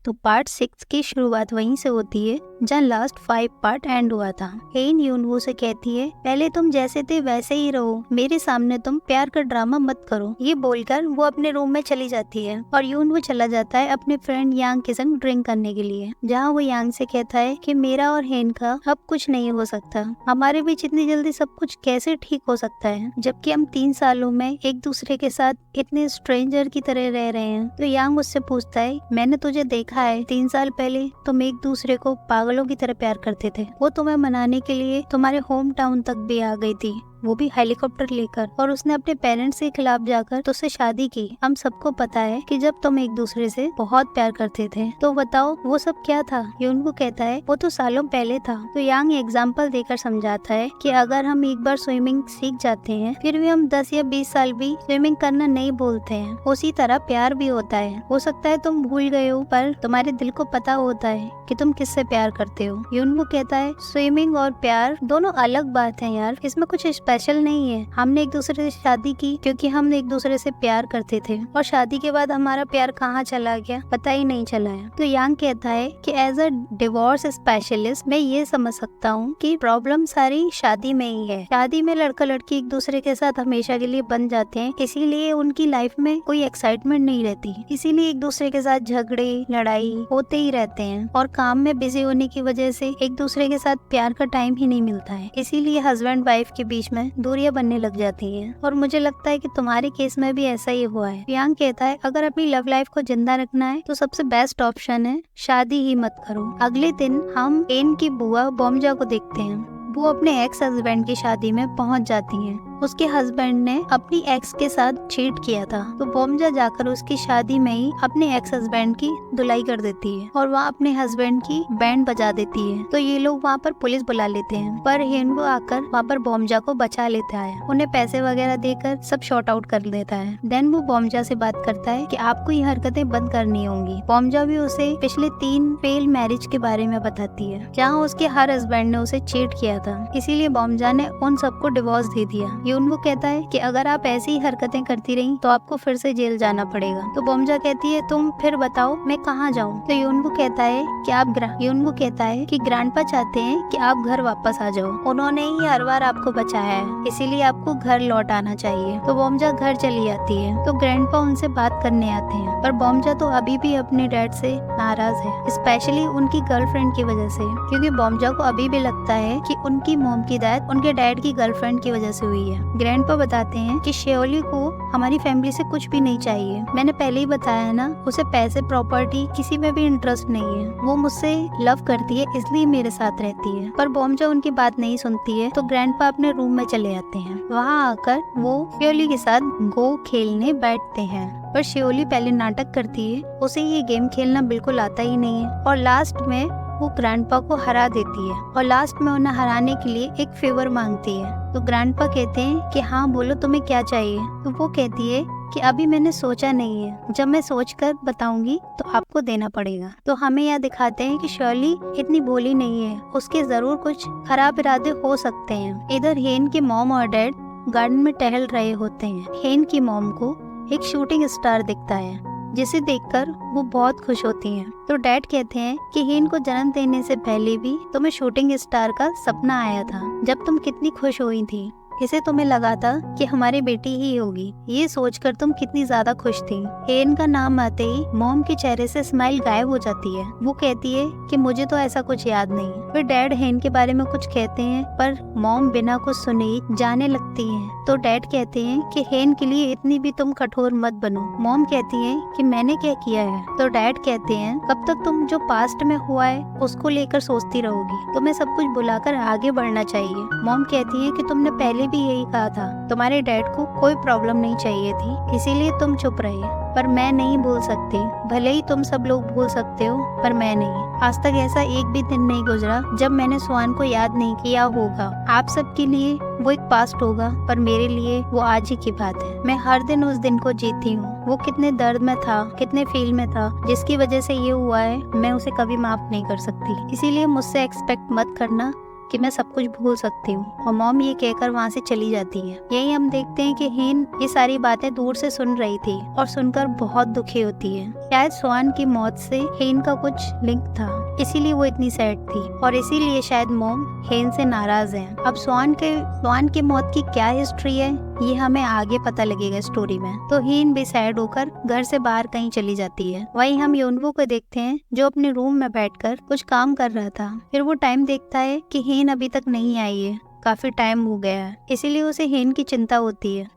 तो पार्ट 6 की शुरुआत वहीं से होती है जहाँ लास्ट 5 पार्ट एंड हुआ था। हेन यूनवू से कहती है पहले तुम जैसे थे वैसे ही रहो, मेरे सामने तुम प्यार का ड्रामा मत करो। ये बोलकर वो अपने रूम में चली जाती है और यूनवू चला जाता है अपने फ्रेंड यांग के संग ड्रिंक करने के लिए, जहाँ वो यांग से कहता है कि मेरा और हेन का अब कुछ नहीं हो सकता, हमारे बीच इतनी जल्दी सब कुछ कैसे ठीक हो सकता है, जबकि हम 3 सालों में एक दूसरे के साथ इतने स्ट्रेंजर की तरह रह रहे हैं। तो यांग उससे पूछता है मैंने तुझे देखा है, 3 साल पहले तुम एक दूसरे को पागलों की तरह प्यार करते थे, वो तुम्हें मनाने के लिए तुम्हारे होम टाउन तक भी आ गई थी, वो भी हेलीकॉप्टर लेकर, और उसने अपने पेरेंट्स के खिलाफ जाकर तुझसे शादी की। हम सबको पता है कि जब तुम एक दूसरे से बहुत प्यार करते थे, तो बताओ वो सब क्या था। यूनवू कहता है वो तो सालों पहले था। तो यांग एग्जाम्पल देकर समझाता है कि अगर हम एक बार स्विमिंग सीख जाते हैं, फिर भी हम 10 या 20 साल भी स्विमिंग करना नहीं भूलते हैं। उसी तरह प्यार भी होता है, हो सकता है तुम भूल गए हो, पर तुम्हारे दिल को पता होता है कि तुम किससे प्यार करते हो। यूनवू कहता है स्विमिंग और प्यार दोनों अलग बात है यार, इसमें कुछ स्पेशल नहीं है। हमने एक दूसरे से शादी की क्योंकि हम एक दूसरे से प्यार करते थे, और शादी के बाद हमारा प्यार कहाँ चला गया पता ही नहीं चला है। तो यांग कहता है कि एज अ डिवोर्स स्पेशलिस्ट मैं ये समझ सकता हूँ कि प्रॉब्लम सारी शादी में ही है। शादी में लड़का लड़की एक दूसरे के साथ हमेशा के लिए बन जाते हैं, इसीलिए उनकी लाइफ में कोई एक्साइटमेंट नहीं रहती, इसीलिए एक दूसरे के साथ झगड़े लड़ाई होते ही रहते हैं, और काम में बिजी होने की वजह से एक दूसरे के साथ प्यार का टाइम ही नहीं मिलता है, इसीलिए हस्बैंड वाइफ के बीच में दूरियां बनने लग जाती हैं। और मुझे लगता है कि तुम्हारे केस में भी ऐसा ही हुआ है। यांग कहता है अगर अपनी लव लाइफ को जिंदा रखना है तो सबसे बेस्ट ऑप्शन है शादी ही मत करो। अगले दिन हम एन की बुआ बॉमजा को देखते हैं। वो अपने एक्स हस्बैंड की शादी में पहुंच जाती हैं। उसके हस्बैंड ने अपनी एक्स के साथ चीट किया था, तो बॉमजा जाकर उसकी शादी में ही अपने एक्स हस्बैंड की धुलाई कर देती है और वहाँ अपने हस्बैंड की बैंड बजा देती है। तो ये लोग वहाँ पर पुलिस बुला लेते हैं, पर हेनवो आकर वहाँ पर बॉमजा को बचा लेता है, उन्हें पैसे वगैरह देकर सब शॉर्ट आउट कर देता है। देन वो बॉमजा से बात करता है कि आपको ये हरकतें बंद करनी होंगी। बॉमजा भी उसे पिछले 3 फेल मैरिज के बारे में बताती है, जहाँ उसके हर हस्बैंड ने उसे चीट किया था, इसीलिए बॉमजा ने उन सबको डिवोर्स दे दिया। यूनवू कहता है कि अगर आप ऐसी ही हरकतें करती रही तो आपको फिर से जेल जाना पड़ेगा। तो बॉमजा कहती है तुम फिर बताओ मैं कहाँ जाऊँ। तो यूनवू कहता है कि ग्रैंडपा चाहते हैं कि आप घर वापस आ जाओ, उन्होंने ही हर बार आपको बचाया है, इसीलिए आपको घर लौट आना चाहिए। तो बॉमजा घर चली जाती है। तो ग्रैंडपा उनसे बात करने आते हैं, पर बॉमजा तो अभी भी अपने डैड से नाराज है, स्पेशली उनकी गर्लफ्रेंड की वजह से, क्योंकि बॉमजा को अभी भी लगता है कि उनकी मॉम की डेथ उनके डैड की गर्लफ्रेंड की वजह से हुई है। ग्रैंडपा बताते हैं कि शेओली को हमारी फैमिली से कुछ भी नहीं चाहिए, मैंने पहले ही बताया है ना, उसे पैसे प्रॉपर्टी किसी में भी इंटरेस्ट नहीं है, वो मुझसे लव करती है इसलिए मेरे साथ रहती है। पर बॉमजा उनकी बात नहीं सुनती है, तो ग्रैंडपा अपने रूम में चले जाते हैं। वहाँ आकर वो शेओली के साथ गो खेलने बैठते हैं, पर शेओली पहले नाटक करती है, उसे ये गेम खेलना बिल्कुल आता ही नहीं है, और लास्ट में वो ग्रैंडपा को हरा देती है, और लास्ट में उन्हें हराने के लिए एक फेवर मांगती है। तो ग्रैंडपा कहते हैं कि हाँ बोलो तुम्हें क्या चाहिए। तो वो कहती है कि अभी मैंने सोचा नहीं है, जब मैं सोचकर बताऊंगी तो आपको देना पड़ेगा। तो हमें यहाँ दिखाते हैं कि शर्ली इतनी भोली नहीं है, उसके जरूर कुछ खराब इरादे हो सकते हैं। इधर हेन के मॉम और डैड गार्डन में टहल रहे होते हैं। हेन की मॉम को एक शूटिंग स्टार दिखता है, जिसे देखकर वो बहुत खुश होती हैं। तो डैड कहते हैं कि हेन को जन्म देने से पहले भी तुम्हें शूटिंग स्टार का सपना आया था, जब तुम कितनी खुश हुई थी, इसे तुम्हें लगा था कि हमारी बेटी ही होगी, ये सोचकर तुम कितनी ज्यादा खुश थी। हेन का नाम आते ही मॉम के चेहरे से स्माइल गायब हो जाती है। वो कहती है कि मुझे तो ऐसा कुछ याद नहीं। फिर डैड हेन के बारे में कुछ कहते हैं, पर मॉम बिना कुछ सुने ही जाने लगती है। तो डैड कहते हैं कि हेन के लिए इतनी भी तुम कठोर मत बनो। मॉम कहती है कि मैंने क्या किया है। तो डैड कहते हैं कब तक तुम जो पास्ट में हुआ है उसको लेकर सोचती रहोगी, तुम्हें सब कुछ भुलाकर आगे बढ़ना चाहिए। मॉम कहती है कि तुमने पहले भी यही कहा था, तुम्हारे डैड को कोई प्रॉब्लम नहीं चाहिए थी, इसीलिए तुम चुप रहे, पर मैं नहीं भूल सकती। भले ही तुम सब लोग भूल सकते हो, पर मैं नहीं। आज तक ऐसा एक भी दिन नहीं गुजरा जब मैंने स्वान को याद नहीं किया होगा। आप सबके लिए वो एक पास्ट होगा, पर मेरे लिए वो आज ही की बात है। मैं हर दिन उस दिन को जीती हूँ। वो कितने दर्द में था, कितने फील में था, जिसकी वजह से ये हुआ है, मैं उसे कभी माफ नहीं कर सकती। इसीलिए मुझसे एक्सपेक्ट मत करना कि मैं सब कुछ भूल सकती हूँ, और मॉम ये कहकर वहाँ से चली जाती है। यही हम देखते हैं कि हेन ये सारी बातें दूर से सुन रही थी और सुनकर बहुत दुखी होती है। शायद स्वान की मौत से हेन का कुछ लिंक था, इसीलिए वो इतनी सैड थी, और इसीलिए शायद मॉम हेन से नाराज है। अब स्वान की मौत की क्या हिस्ट्री है ये हमें आगे पता लगेगा स्टोरी में। तो हेन भी सैड होकर घर से बाहर कहीं चली जाती है। वहीं हम योनवू को देखते हैं जो अपने रूम में बैठकर कुछ काम कर रहा था। फिर वो टाइम देखता है कि हेन अभी तक नहीं आई है, काफी टाइम हो गया है, इसीलिए उसे हेन की चिंता होती है।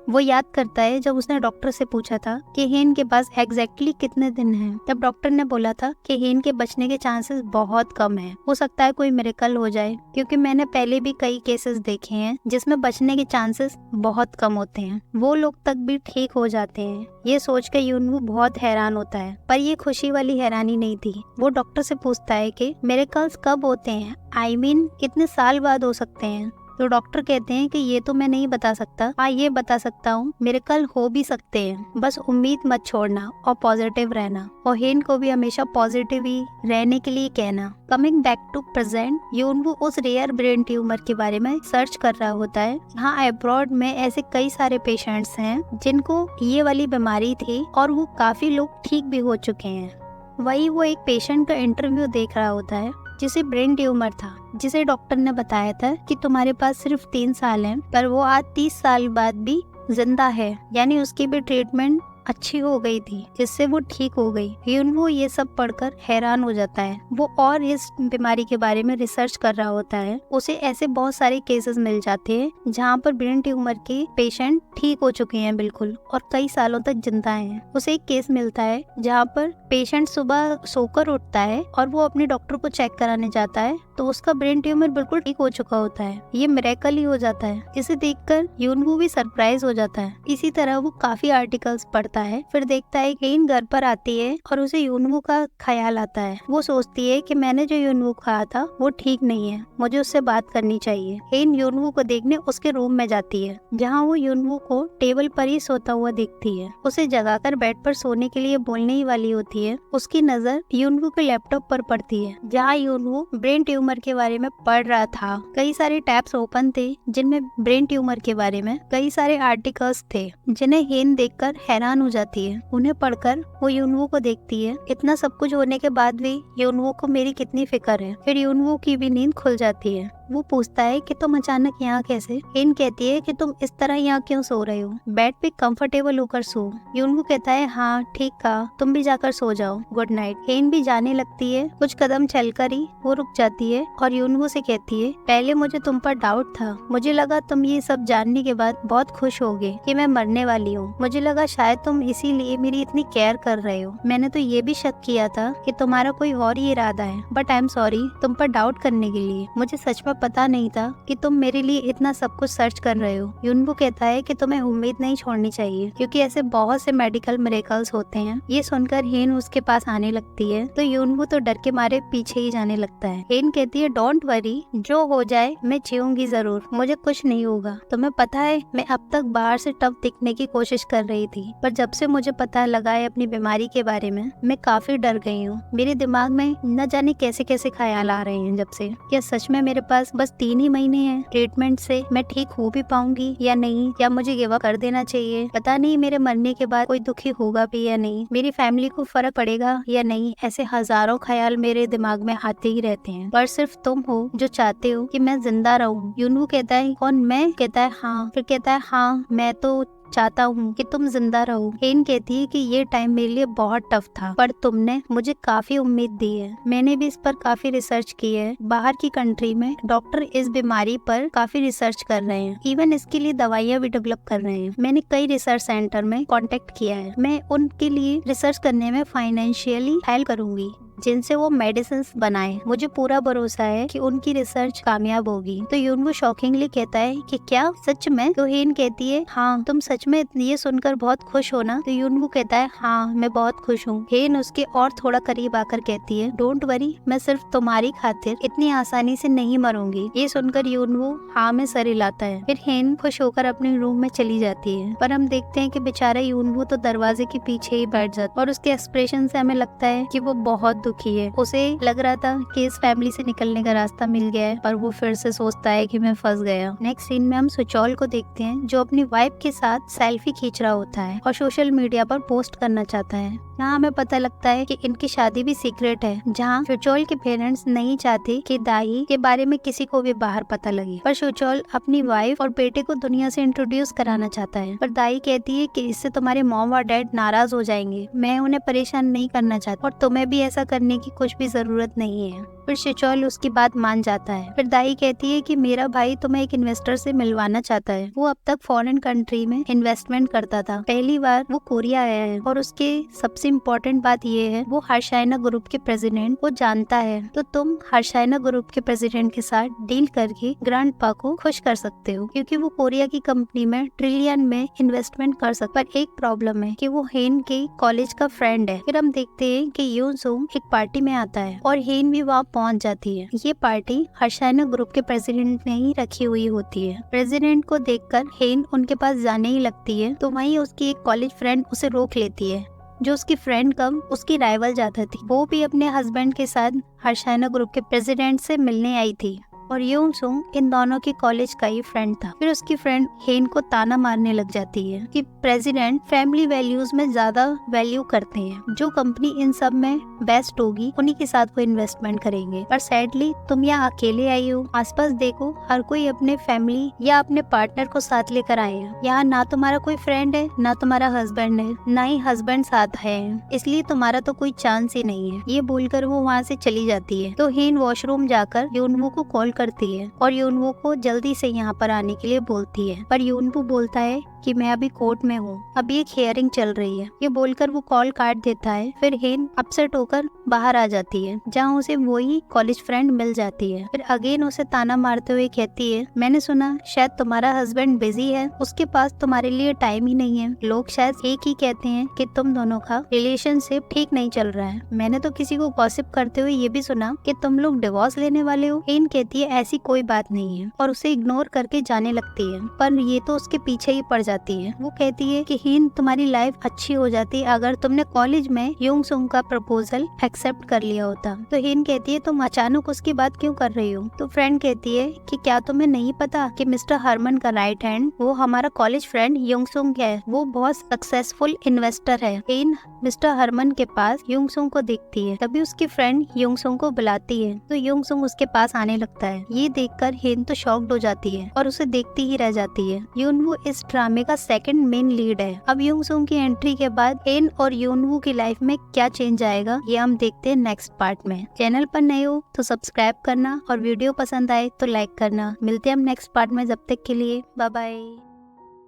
वो याद करता है जब उसने डॉक्टर से पूछा था कि हेन के पास एग्जैक्टली कितने दिन हैं। तब डॉक्टर ने बोला था कि हेन के बचने के चांसेस बहुत कम है, हो सकता है कोई मिरेकल हो जाए, क्योंकि मैंने पहले भी कई केसेस देखे हैं जिसमें बचने के चांसेस बहुत कम होते हैं, वो लोग तक भी ठीक हो जाते हैं। ये सोच कर योनवू बहुत हैरान होता है, पर ये खुशी वाली हैरानी नहीं थी। वो डॉक्टर से पूछता है कि मिरेकल्स कब होते हैं, I mean, कितने साल बाद हो सकते हैं। तो डॉक्टर कहते हैं कि ये तो मैं नहीं बता सकता, हाँ ये बता सकता हूँ, मिरेकल हो भी सकते हैं, बस उम्मीद मत छोड़ना और पॉजिटिव रहना, और हेन को भी हमेशा पॉजिटिव ही रहने के लिए कहना। कमिंग बैक टू प्रेजेंट, योनवू उस रेयर ब्रेन ट्यूमर के बारे में सर्च कर रहा होता है। हाँ, अब्रॉड में ऐसे कई सारे पेशेंट्स हैं जिनको ये वाली बीमारी थी और वो काफी लोग ठीक भी हो चुके हैं। वही वो एक पेशेंट का इंटरव्यू देख रहा होता है जिसे ब्रेन ट्यूमर था, जिसे डॉक्टर ने बताया था कि तुम्हारे पास सिर्फ 3 साल हैं, पर वो आज 30 साल बाद भी जिंदा है, यानी उसकी भी ट्रीटमेंट अच्छी हो गई थी जिससे वो ठीक हो गई। योनवू ये सब पढ़कर हैरान हो जाता है। वो और इस बीमारी के बारे में रिसर्च कर रहा होता है। उसे ऐसे बहुत सारे केसेस मिल जाते हैं जहाँ पर ब्रेन ट्यूमर के पेशेंट ठीक हो चुके हैं बिल्कुल, और कई सालों तक जिंदा हैं। उसे एक केस मिलता है जहाँ पर पेशेंट सुबह सोकर उठता है और वो अपने डॉक्टर को चेक कराने जाता है तो उसका ब्रेन ट्यूमर बिल्कुल ठीक हो चुका होता है। ये मिरेकल ही हो जाता है। इसे देखकर योनवू भी सरप्राइज हो जाता है। इसी तरह वो काफी आर्टिकल्स पढ़ता है। फिर देखता है कि हेन घर पर आती है और उसे योनवू का ख्याल आता है। वो सोचती है कि मैंने जो योनवू कहा था वो ठीक नहीं है, मुझे उससे बात करनी चाहिए। हेन योनवू को देखने उसके रूम में जाती है जहाँ वो योनवू को टेबल पर ही सोता हुआ देखती है। उसे जगाकर बेड पर सोने के लिए बोलने ही वाली होती है। उसकी नजर योनवू के लैपटॉप पर पड़ती है जहाँ योनवू ब्रेन ट्यूमर के बारे में पढ़ रहा था। कई सारे टैब्स ओपन थे जिनमें ब्रेन ट्यूमर के बारे में कई सारे आर्टिकल्स थे जिन्हें हेन देखकर हैरान हो जाती है। उन्हें पढ़कर वो योनवू को देखती है। इतना सब कुछ होने के बाद भी योनवू को मेरी कितनी फिक्र है। फिर योनवू की भी नींद खुल जाती है। वो पूछता है कि तुम अचानक यहाँ कैसे। हेन कहती है कि तुम इस तरह यहाँ क्यों सो रहे हो, बेड पे कंफर्टेबल होकर सो। योनवू कहता है हाँ ठीक कहा, तुम भी जाकर सो जाओ, गुड नाइट। हेन भी जाने लगती है। कुछ कदम चलकर ही वो रुक जाती है और योनवू से कहती है पहले मुझे तुम पर डाउट था, मुझे लगा तुम ये सब जानने के बाद बहुत खुश होगे कि मैं मरने वाली हूँ। मुझे लगा शायद तुम इसीलिए मेरी इतनी केयर कर रहे हो। मैंने तो ये भी शक किया था कि तुम्हारा कोई और ही इरादा है, बट आई एम सॉरी तुम पर डाउट करने के लिए। मुझे सच में पता नहीं था कि तुम मेरे लिए इतना सब कुछ सर्च कर रहे हो। योनवू कहता है कि तुम्हें उम्मीद नहीं छोड़नी चाहिए क्योंकि ऐसे बहुत से मेडिकल मिरेकल्स होते हैं। ये सुनकर हेन उसके पास आने लगती है तो योनवू तो डर के मारे पीछे ही जाने लगता है। हेन कहती है डोंट वरी, जो हो जाए मैं जीऊंगी जरूर, मुझे कुछ नहीं होगा। तुम्हें पता है मैं अब तक बाहर से टफ दिखने की कोशिश कर रही थी, पर जब से मुझे पता लगा है अपनी बीमारी के बारे में मैं काफी डर गई हूँ। मेरे दिमाग में न जाने कैसे कैसे ख्याल आ रहे हैं। जब से क्या सच में मेरे पास बस 3 ही महीने हैं, ट्रीटमेंट से मैं ठीक हो भी पाऊंगी या नहीं, या मुझे गिव अप कर देना चाहिए। पता नहीं मेरे मरने के बाद कोई दुखी होगा भी या नहीं, मेरी फैमिली को फर्क पड़ेगा या नहीं। ऐसे हजारों ख्याल मेरे दिमाग में आते ही रहते हैं, पर सिर्फ तुम हो जो चाहते हो कि मैं जिंदा रहूं। योनवू कहता है कौन, मैं? कहता है हाँ। फिर कहता है हाँ मैं तो चाहता हूँ कि तुम जिंदा रहो। हेन कहती है कि ये टाइम मेरे लिए बहुत टफ था, पर तुमने मुझे काफी उम्मीद दी है। मैंने भी इस पर काफी रिसर्च की है। बाहर की कंट्री में डॉक्टर इस बीमारी पर काफी रिसर्च कर रहे हैं, इवन इसके लिए दवाइयाँ भी डेवलप कर रहे हैं। मैंने कई रिसर्च सेंटर में कांटेक्ट किया है। मैं उनके लिए रिसर्च करने में फाइनेंशियली हेल्प करूंगी जिनसे वो मेडिसिन बनाए। मुझे पूरा भरोसा है कि उनकी रिसर्च कामयाब होगी। तो योनवू शॉकिंगली कहता है कि क्या सच में? तो हेन कहती है हाँ तुम सच में ये सुनकर बहुत खुश हो ना? तो योनवू कहता है हाँ मैं बहुत खुश हूँ। हेन उसके और थोड़ा करीब आकर कहती है डोंट वरी, मैं सिर्फ तुम्हारी खातिर इतनी आसानी से नहीं मरूंगी। ये सुनकर योनवू हाँ में सर हिलाता है। फिर हेन खुश होकर अपने रूम में चली जाती है, पर हम देखते हैं कि बेचारा योनवू तो दरवाजे के पीछे ही बैठ जाता है और उसके एक्सप्रेशन से हमें लगता है कि वो बहुत दुखी है। उसे लग रहा था कि इस फैमिली से निकलने का रास्ता मिल गया है, पर वो फिर से सोचता है कि मैं फंस गया। नेक्स्ट सीन में हम सुचौल को देखते हैं जो अपनी वाइफ के साथ सेल्फी खींच रहा होता है और सोशल मीडिया पर पोस्ट करना चाहता है। यहाँ हमें पता लगता है कि इनकी शादी भी सीक्रेट है, जहाँ सुचौल के पेरेंट्स नहीं चाहते कि दाई के बारे में किसी को भी बाहर पता लगे। पर सुचौल अपनी वाइफ और बेटे को दुनिया से इंट्रोड्यूस कराना चाहता है, पर दाई कहती है कि इससे तुम्हारे मॉम और डैड नाराज हो जाएंगे, मैं उन्हें परेशान नहीं करना चाहता और तुम्हें भी ऐसा करने की कुछ भी जरूरत नहीं है। फिर सुचौल उसकी बात मान जाता है। फिर दाई कहती है कि मेरा भाई तुम्हें एक इन्वेस्टर से मिलवाना चाहता है। वो अब तक फॉरेन कंट्री में इन्वेस्टमेंट करता था, पहली बार वो कोरिया आया है और उसके सबसे इम्पोर्टेंट बात ये है वो हर्षाइना ग्रुप के प्रेसिडेंट को जानता है। तो तुम हर्षाइना ग्रुप के प्रेसिडेंट के साथ डील करके ग्रैंडपा को खुश कर सकते हो, क्योंकि वो कोरिया की कंपनी में ट्रिलियन में इन्वेस्टमेंट कर सकता है। पर एक प्रॉब्लम है कि वो हेन के कॉलेज का फ्रेंड है। फिर हम देखते हैं कि यून सुंग एक पार्टी में आता है और हेन भी वहाँ पहुंच जाती है। ये पार्टी हर्षाइना ग्रुप के प्रेसिडेंट ने ही रखी हुई होती है। प्रेसिडेंट को देखकर हेन उनके पास जाने ही लगती है, तो वहीं उसकी एक कॉलेज फ्रेंड उसे रोक लेती है। जो उसकी फ्रेंड कम उसकी राइवल जाता थी, वो भी अपने हस्बैंड के साथ हर्षाइना ग्रुप के प्रेसिडेंट से मिलने आई थी और यून सुंग इन दोनों के कॉलेज का ही फ्रेंड था। फिर उसकी फ्रेंड हेन को ताना मारने लग जाती है कि प्रेसिडेंट फैमिली वैल्यूज में ज्यादा वैल्यू करते हैं, जो कंपनी इन सब में बेस्ट होगी उन्हीं के साथ वो इन्वेस्टमेंट करेंगे। पर सैडली तुम यहाँ अकेले आई हो, आसपास देखो हर कोई अपने फैमिली या अपने पार्टनर को साथ लेकर आए हैं। यहाँ ना तुम्हारा कोई फ्रेंड है, ना तुम्हारा हस्बैंड है, ना ही हस्बैंड साथ है, इसलिए तुम्हारा तो कोई चांस ही नहीं है। ये बोलकर वो वहाँ से चली जाती है। तो हेन वॉशरूम जाकर यूनवू को कॉल करती है और यूनवू को जल्दी से यहाँ पर आने के लिए बोलती है, पर यूनवू बोलता है कि मैं अभी कोर्ट में हूँ, अभी एक हियरिंग चल रही है। ये बोलकर वो कॉल काट देता है। फिर हेन अपसेट होकर बाहर आ जाती है, जहाँ उसे वही कॉलेज फ्रेंड मिल जाती है। फिर अगेन उसे ताना मारते हुए कहती है, मैंने सुना शायद तुम्हारा हस्बैंड बिजी है, उसके पास तुम्हारे लिए टाइम ही नहीं है। लोग शायद एक ही कहते हैं कि तुम दोनों का रिलेशनशिप ठीक नहीं चल रहा है। मैंने तो किसी को गॉसिप करते हुए ये भी सुना कि तुम लोग डिवोर्स लेने वाले हो। हेन कहती है ऐसी कोई बात नहीं है और उसे इग्नोर करके जाने लगती है, पर ये तो उसके पीछे ही पड़ जाती है। वो कहती है कि हेन तुम्हारी लाइफ अच्छी हो जाती अगर तुमने कॉलेज में यूंग सुंग का प्रपोजल एक्सेप्ट कर लिया होता। तो हेन कहती है तुम अचानक उसकी बात क्यों कर रही हो। तो फ्रेंड कहती है कि क्या तुम्हें नहीं पता कि मिस्टर हरमन का राइट हैंड वो हमारा कॉलेज फ्रेंड यूंग सुंग है, वो बहुत सक्सेसफुल इन्वेस्टर है। हेन मिस्टर हरमन के पास यूंग सुंग को देखती है, तभी उसकी फ्रेंड यूंग सुंग को बुलाती है। तो यूंग सुंग उसके पास आने लगता है। ये देखकर हेन तो शॉक्ड हो जाती है और उसे देखती ही रह जाती है। यूनवू इस ड्रामे का सेकंड मेन लीड है। अब यूंग सुंग की एंट्री के बाद हेन और यूनवू की लाइफ में क्या चेंज आएगा ये हम देखते हैं नेक्स्ट पार्ट में। चैनल पर नए हो तो सब्सक्राइब करना और वीडियो पसंद आए तो लाइक करना। मिलते हैं हम नेक्स्ट पार्ट में, जब तक के लिए बाय बाय।